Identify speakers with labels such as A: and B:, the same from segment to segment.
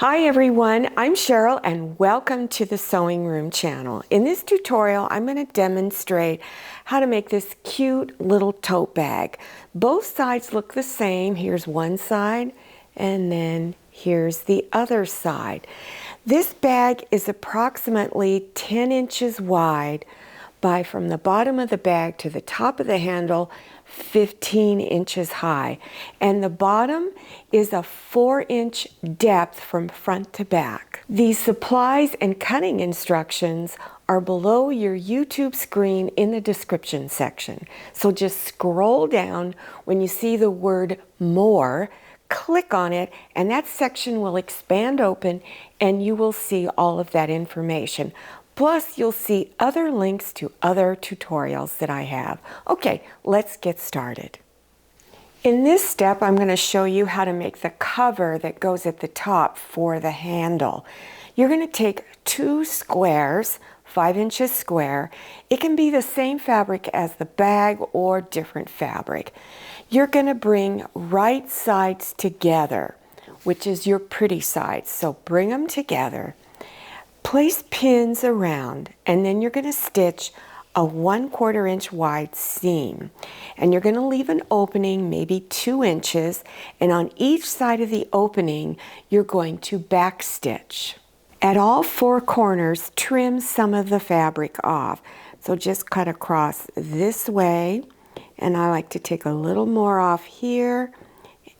A: Hi everyone, I'm Cheryl and welcome to the Sewing Room channel. In this tutorial, I'm going to demonstrate how to make this cute little tote bag. Both sides look the same. Here's one side and then here's the other side. This bag is approximately 10 inches wide by from the bottom of the bag to the top of the handle 15 inches high, and the bottom is a 4-inch depth from front to back. The supplies and cutting instructions are below your YouTube screen in the description section. So just scroll down. When you see the word more, click on it and that section will expand open and you will see all of that information. Plus, you'll see other links to other tutorials that I have. Okay, let's get started. In this step, I'm going to show you how to make the cover that goes at the top for the handle. You're going to take 2 squares, 5 inches square. It can be the same fabric as the bag or different fabric. You're going to bring right sides together, which is your pretty side. So bring them together. Place pins around, and then you're going to stitch a 1/4 inch wide seam, and you're going to leave an opening maybe 2 inches, and on each side of the opening you're going to back stitch. At all 4 corners, trim some of the fabric off. So just cut across this way, and I like to take a little more off here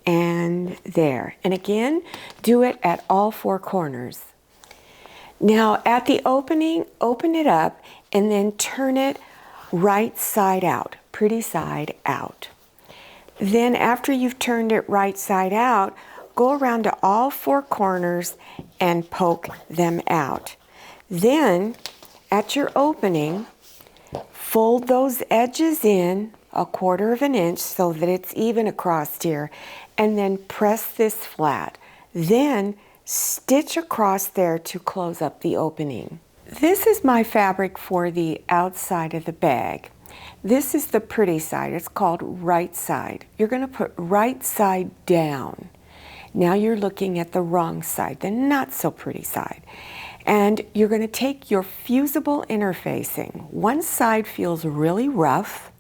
A: and there. And again, do it at all 4 corners. Now at the opening, open it up and then turn it right side out, pretty side out. Then after you've turned it right side out, go around to all 4 corners and poke them out. Then at your opening, fold those edges in 1/4 inch so that it's even across here, and then press this flat. Then stitch across there to close up the opening. This is my fabric for the outside of the bag. This is the pretty side. It's called right side. You're going to put right side down. Now you're looking at the wrong side, the not so pretty side. And you're going to take your fusible interfacing. One side feels really rough,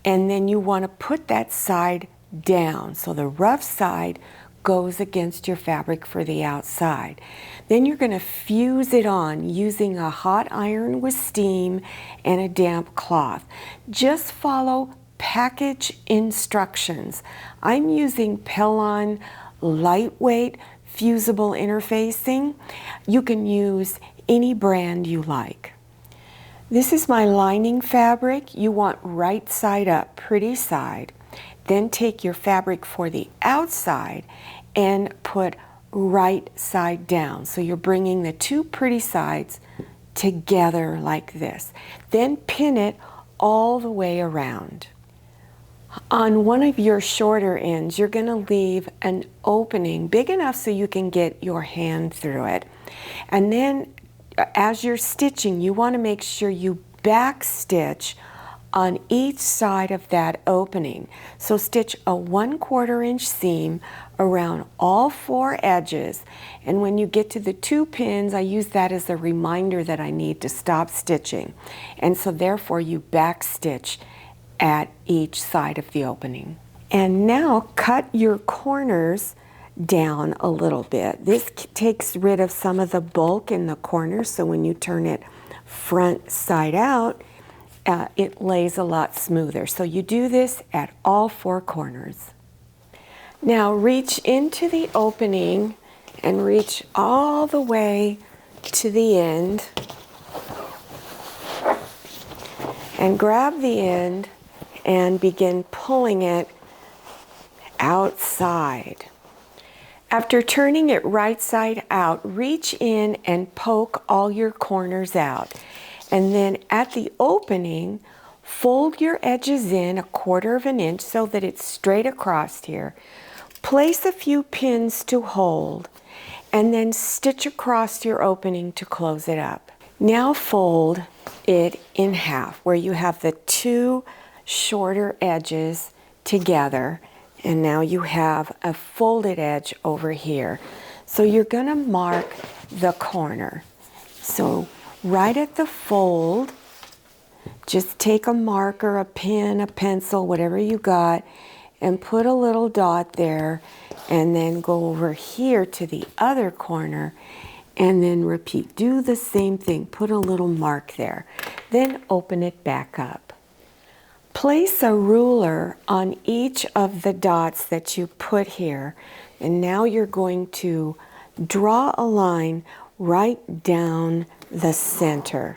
A: and then you want to put that side down. So the rough side goes against your fabric for the outside. Then you're going to fuse it on using a hot iron with steam and a damp cloth. Just follow package instructions. I'm using Pellon lightweight fusible interfacing. You can use any brand you like. This is my lining fabric. You want right side up, pretty side. Then take your fabric for the outside and put right side down. So you're bringing the 2 pretty sides together like this. Then pin it all the way around. On one of your shorter ends, you're going to leave an opening big enough so you can get your hand through it. And then as you're stitching, you want to make sure you back stitch on each side of that opening. So stitch a 1/4 inch seam around all 4 edges, and when you get to the 2 pins, I use that as a reminder that I need to stop stitching. And so therefore you back stitch at each side of the opening. And now cut your corners down a little bit. This takes rid of some of the bulk in the corners, so when you turn it front side out, it lays a lot smoother. So you do this at all 4 corners. Now reach into the opening and reach all the way to the end and grab the end and begin pulling it outside. After turning it right side out, reach in and poke all your corners out. And then at the opening, fold your edges in 1/4 inch so that it's straight across here. Place a few pins to hold, and then stitch across your opening to close it up. Now fold it in half, where you have the 2 shorter edges together, and now you have a folded edge over here. So you're going to mark the corner. So right at the fold, just take a marker, a pen, a pencil, whatever you got, and put a little dot there, and then go over here to the other corner, and then repeat. Do the same thing. Put a little mark there. Then open it back up. Place a ruler on each of the dots that you put here, and now you're going to draw a line right down the center.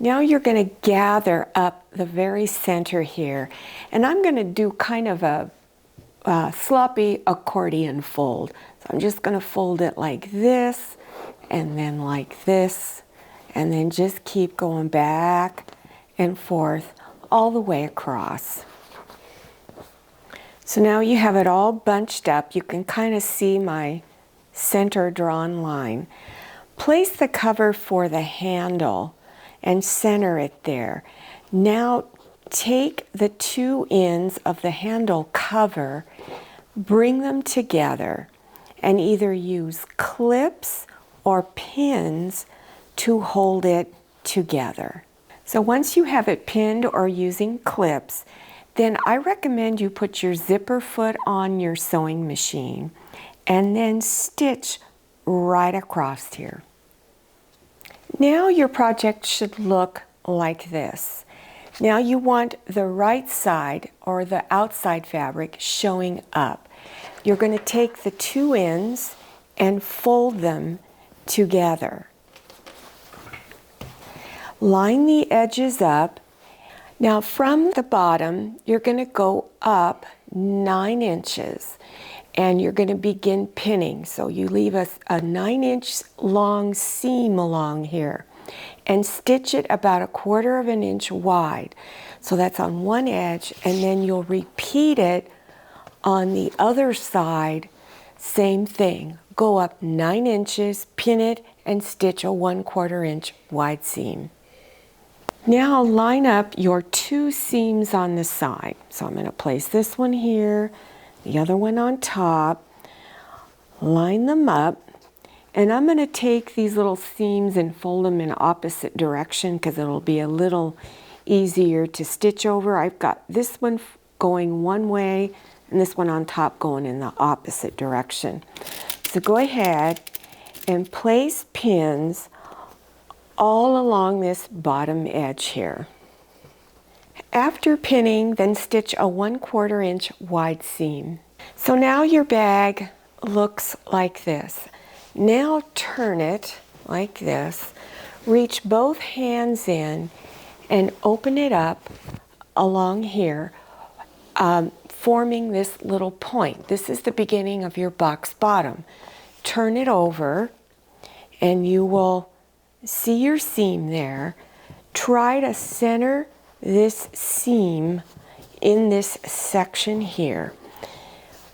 A: Now you're going to gather up the very center here, and I'm going to do kind of a sloppy accordion fold. So I'm just going to fold it like this, and then like this, and then just keep going back and forth all the way across. So now you have it all bunched up. You can kind of see my center drawn line. Place the cover for the handle and center it there. Now take the two ends of the handle cover, bring them together, and either use clips or pins to hold it together. So once you have it pinned or using clips, then I recommend you put your zipper foot on your sewing machine and then stitch right across here. Now your project should look like this. Now you want the right side or the outside fabric showing up. You're going to take the two ends and fold them together. Line the edges up. Now from the bottom, you're going to go up 9 inches and you're going to begin pinning. So you leave a 9-inch long seam along here and stitch it about 1/4 of an inch wide. So that's on one edge, and then you'll repeat it on the other side. Same thing. Go up 9 inches, pin it, and stitch a 1/4 inch wide seam. Now line up your two seams on the side. So I'm going to place this one here, the other one on top, line them up, and I'm going to take these little seams and fold them in opposite direction because it'll be a little easier to stitch over. I've got this one going one way and this one on top going in the opposite direction. So go ahead and place pins all along this bottom edge here. After pinning, then stitch a 1/4 inch wide seam. So now your bag looks like this. Now turn it like this, reach both hands in and open it up along here, forming this little point. This is the beginning of your box bottom. Turn it over and you will see your seam there. Try to center this seam in this section here.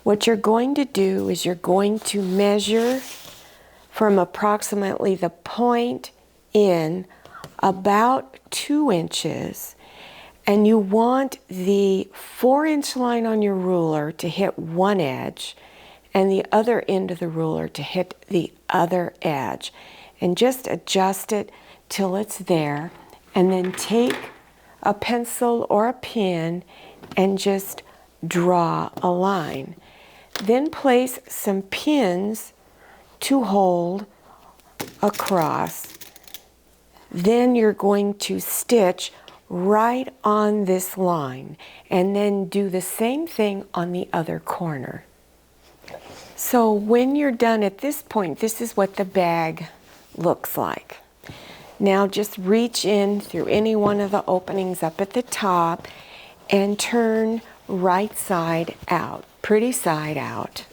A: What you're going to do is you're going to measure from approximately the point in about 2 inches, and you want the 4-inch line on your ruler to hit one edge and the other end of the ruler to hit the other edge. And just adjust it till it's there, and then take a pencil or a pen and just draw a line. Then place some pins to hold across. Then you're going to stitch right on this line and then do the same thing on the other corner. So when you're done at this point, this is what the bag looks like. Now just reach in through any one of the openings up at the top and turn right side out, pretty side out.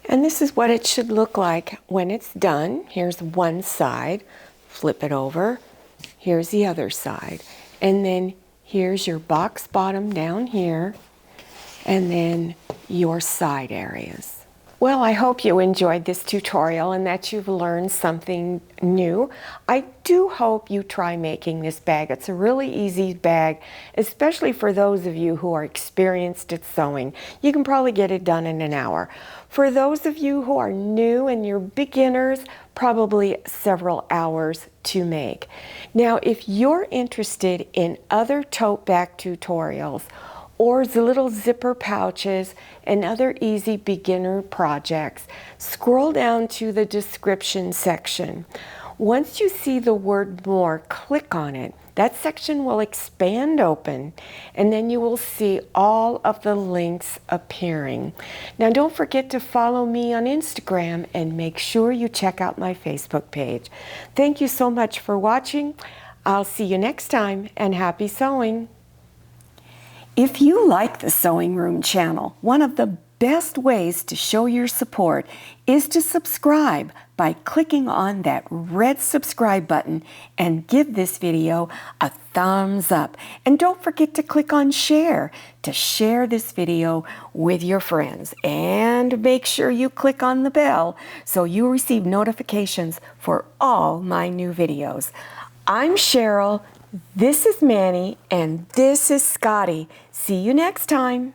A: And this is what it should look like when it's done. Here's one side, flip it over, here's the other side, and then here's your box bottom down here, and then your side areas. Well, I hope you enjoyed this tutorial and that you've learned something new. I do hope you try making this bag. It's a really easy bag, especially for those of you who are experienced at sewing. You can probably get it done in an hour. For those of you who are new and you're beginners, probably several hours to make. Now, if you're interested in other tote bag tutorials, or the little zipper pouches and other easy beginner projects, scroll down to the description section. Once you see the word more, click on it. That section will expand open, and then you will see all of the links appearing. Now, don't forget to follow me on Instagram and make sure you check out my Facebook page. Thank you so much for watching. I'll see you next time, and happy sewing. If you like the Sewing Room channel, one of the best ways to show your support is to subscribe by clicking on that red subscribe button and give this video a thumbs up. And don't forget to click on share to share this video with your friends. And make sure you click on the bell so you receive notifications for all my new videos. I'm Cheryl. This is Manny, and this is Scotty. See you next time.